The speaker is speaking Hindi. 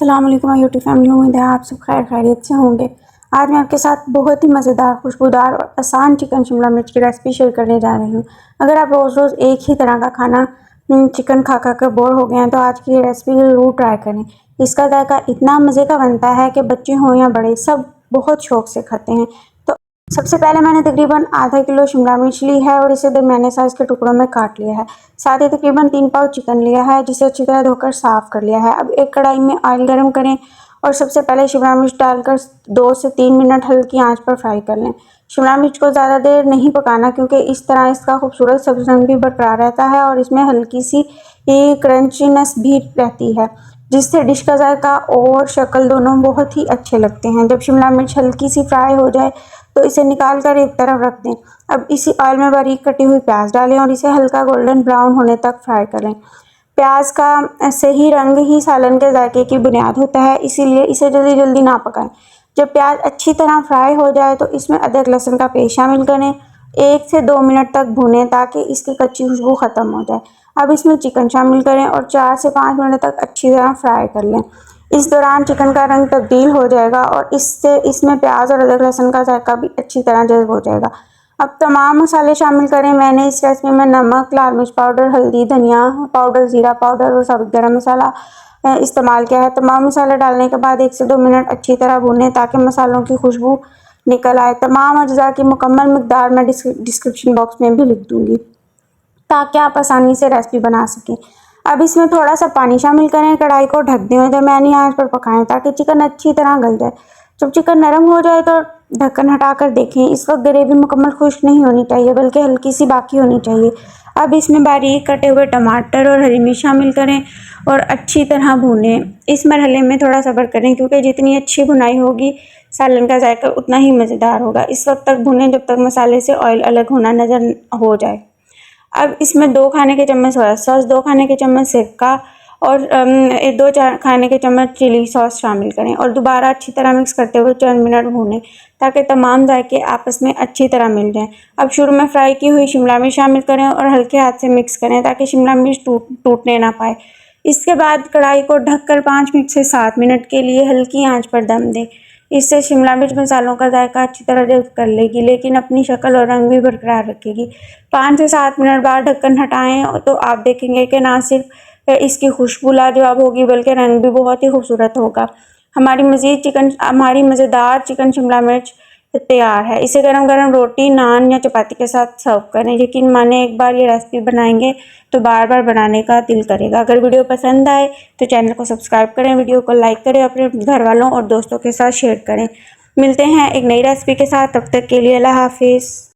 अस्सलाम वालेकुम माय यूट्यूब फैमिली। उम्मीद है आप सब खैर खैरियत से होंगे। आज मैं आपके साथ बहुत ही मज़ेदार, खुशबूदार और आसान चिकन शिमला मिर्च की रेसिपी शेयर करने जा रही हूँ। अगर आप रोज़ रोज़ एक ही तरह का खाना चिकन खा खा कर बोर हो गए हैं तो आज की ये रेसिपी ज़रूर ट्राई करें। इसका जायका इतना मज़े का बनता है कि बच्चे हों या बड़े सब बहुत शौक से खाते हैं। तो सबसे पहले मैंने तकरीबन आधा किलो शिमला मिर्च ली है और इसे दरमियाने साइज़ के टुकड़ों में काट लिया है। साथ ही तकरीबन 3 पाव चिकन लिया है जिसे अच्छी तरह धोकर साफ़ कर लिया है। अब एक कढ़ाई में ऑयल गरम करें और सबसे पहले शिमला मिर्च डालकर 2 से 3 मिनट हल्की आंच पर फ्राई कर लें। शिमला मिर्च को ज़्यादा देर नहीं पकाना क्योंकि इस तरह इसका खूबसूरत सब्ज़ रंग भी बरकरार रहता है और इसमें हल्की सी क्रंचीनेस भी रहती है, जिससे डिश का जायका और शक्ल दोनों बहुत ही अच्छे लगते हैं। जब शिमला मिर्च हल्की सी फ्राई हो जाए तो इसे निकाल कर एक तरफ रख दें। अब इसी ऑयल में बारीक कटी हुई प्याज डालें और इसे हल्का गोल्डन ब्राउन होने तक फ्राई करें। प्याज का सही रंग ही सालन के जायके की बुनियाद होता है, इसीलिए इसे जल्दी जल्दी ना पकाएं। जब प्याज अच्छी तरह फ्राई हो जाए तो इसमें अदरक लहसुन का पेस्ट शामिल करें। 1 से 2 मिनट तक भूनें ताकि इसकी कच्ची खुशबू ख़त्म हो जाए। अब इसमें चिकन शामिल करें और 4 से 5 मिनट तक अच्छी तरह फ्राई कर लें। इस दौरान चिकन का रंग तब्दील हो जाएगा और इससे इसमें प्याज और अदरक लहसुन का जायका भी अच्छी तरह जज़्ब हो जाएगा। अब तमाम मसाले शामिल करें। मैंने इस रेसिपी में नमक, लाल मिर्च पाउडर, हल्दी, धनिया पाउडर, ज़ीरा पाउडर और साबुत गरम मसाला इस्तेमाल किया है। तमाम मसाले डालने के बाद 1 से 2 मिनट अच्छी तरह भूनें ताकि मसालों की खुशबू निकल आए। तमाम अज्जा की मुकम्मल मिकदार मैं डिस्क्रिप्शन बॉक्स में भी लिख दूँगी ताकि आप आसानी से रेसिपी बना सकें। अब इसमें थोड़ा सा पानी शामिल करें। कढ़ाई को ढक दें और दरमियानी आंच पर पकाएं ताकि चिकन अच्छी तरह गल जाए। जब चिकन नरम हो जाए तो ढक्कन हटाकर देखें। इस वक्त ग्रेवी मुकम्मल खुश्क नहीं होनी चाहिए बल्कि हल्की सी बाकी होनी चाहिए। अब इसमें बारीक कटे हुए टमाटर और हरी मिर्च शामिल करें और अच्छी तरह भूनें। इस मरहले में थोड़ा सब्र करें क्योंकि जितनी अच्छी भुनाई होगी सालन का जायका उतना ही मज़ेदार होगा। इस वक्त तक भुनें जब तक मसाले से ऑयल अलग होना नज़र हो जाए। अब इसमें 2 खाने के चम्मच सोया सॉस, 2 खाने के चम्मच सिरका और 2 खाने के चम्मच चिली सॉस शामिल करें और दोबारा अच्छी तरह मिक्स करते हुए चंद मिनट भूनें ताकि तमाम जायके आपस में अच्छी तरह मिल जाएं। अब शुरू में फ्राई की हुई शिमला मिर्च शामिल करें और हल्के हाथ से मिक्स करें ताकि शिमला मिर्च टूटने ना पाए। इसके बाद कढ़ाई को ढककर 5 मिनट से 7 मिनट के लिए हल्की आंच पर दम दें। इससे शिमला मिर्च मसालों का जायका अच्छी तरह जज़्ब कर लेगी लेकिन अपनी शक्ल और रंग भी बरकरार रखेगी। 5 से 7 मिनट बाद ढक्कन हटाएं तो आप देखेंगे कि ना सिर्फ इसकी खुशबू लाजवाब होगी बल्कि रंग भी बहुत ही खूबसूरत होगा। हमारी मज़ेदार चिकन शिमला मिर्च तैयार है। इसे गरम गरम रोटी, नान या चपाती के साथ सर्व करें। यकीन माने एक बार ये रेसिपी बनाएंगे तो बार बार बनाने का दिल करेगा। अगर वीडियो पसंद आए तो चैनल को सब्सक्राइब करें, वीडियो को लाइक करें, अपने घर वालों और दोस्तों के साथ शेयर करें। मिलते हैं एक नई रेसिपी के साथ, तब तक के लिए अल्लाह हाफिज़।